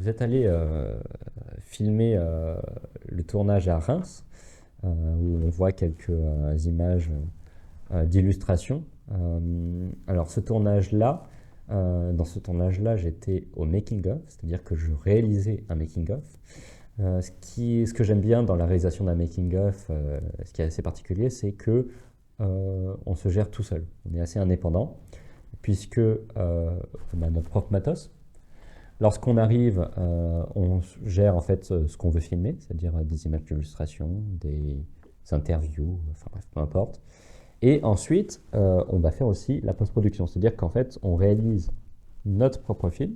vous êtes allé filmer le tournage à Reims, où on voit quelques images d'illustration. Alors ce tournage-là, dans ce tournage-là, j'étais au making-of, c'est-à-dire que je réalisais un making-of. Ce que j'aime bien dans la réalisation d'un making-of, ce qui est assez particulier, c'est que on se gère tout seul. On est assez indépendant, puisque on a notre propre matos. Lorsqu'on arrive, on gère en fait ce qu'on veut filmer, c'est-à-dire des images d'illustration, des interviews, enfin bref, peu importe. Et ensuite, on va faire aussi la post-production, c'est-à-dire qu'en fait, on réalise notre propre film,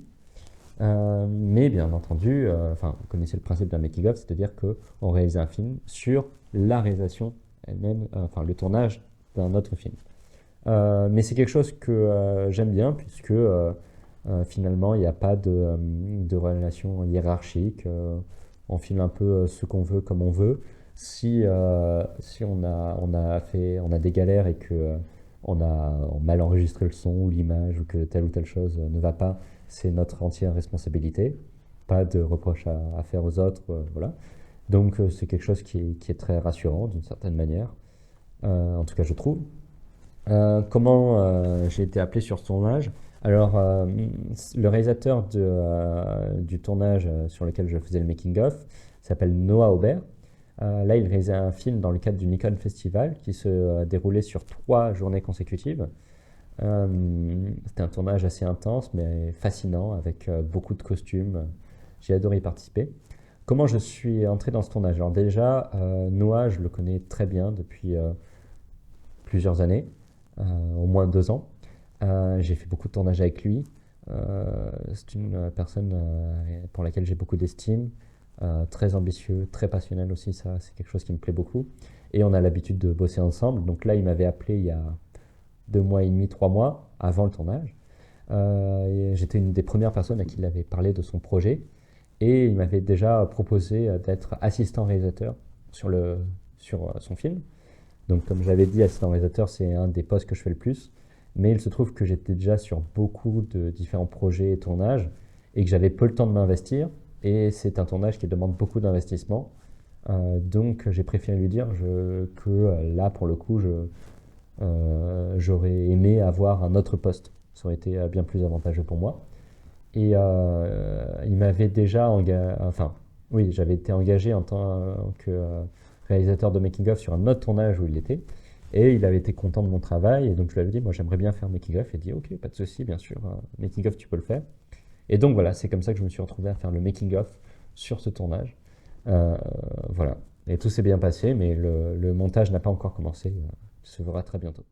mais bien entendu, vous connaissez le principe d'un making-of, c'est-à-dire qu'on réalise un film sur la réalisation elle-même, le tournage d'un autre film. Mais c'est quelque chose que j'aime bien, puisque finalement, il n'y a pas de relation hiérarchique. On filme un peu ce qu'on veut, comme on veut. Si on a des galères et que on a mal enregistré le son ou l'image ou que telle ou telle chose ne va pas, c'est notre entière responsabilité. Pas de reproche à faire aux autres, voilà. Donc c'est quelque chose qui est très rassurant d'une certaine manière, en tout cas je trouve. Comment j'ai été appelé sur ce tournage? Alors, le réalisateur du tournage sur lequel je faisais le making-of s'appelle Noah Aubert. Là, il réalisait un film dans le cadre du Nikon Festival qui se déroulait sur 3 journées consécutives. C'était un tournage assez intense mais fascinant avec beaucoup de costumes. J'ai adoré y participer. Comment je suis entré dans ce tournage? Alors déjà, Noah, je le connais très bien depuis plusieurs années, au moins 2 ans. J'ai fait beaucoup de tournages avec lui. C'est une personne pour laquelle j'ai beaucoup d'estime, très ambitieux, très passionnel aussi, ça c'est quelque chose qui me plaît beaucoup. Et on a l'habitude de bosser ensemble. Donc là, il m'avait appelé il y a 2 mois et demi, 3 mois, avant le tournage. J'étais une des premières personnes à qui il avait parlé de son projet. Et il m'avait déjà proposé d'être assistant réalisateur sur son film. Donc, comme j'avais dit, assistant réalisateur, c'est un des postes que je fais le plus. Mais il se trouve que j'étais déjà sur beaucoup de différents projets et tournages et que j'avais peu le temps de m'investir. Et c'est un tournage qui demande beaucoup d'investissement. Donc, j'ai préféré lui dire que là, pour le coup, j'aurais aimé avoir un autre poste. Ça aurait été bien plus avantageux pour moi. Et il m'avait déjà engagé, oui, j'avais été engagé en tant que réalisateur de making-of sur un autre tournage où il était. Et il avait été content de mon travail. Et donc je lui avais dit, moi j'aimerais bien faire making-of. Il a dit, ok, pas de souci, bien sûr, making-of, tu peux le faire. Et donc voilà, c'est comme ça que je me suis retrouvé à faire le making-of sur ce tournage. Euh, voilà. Et tout s'est bien passé, mais le montage n'a pas encore commencé. Il se verra très bientôt.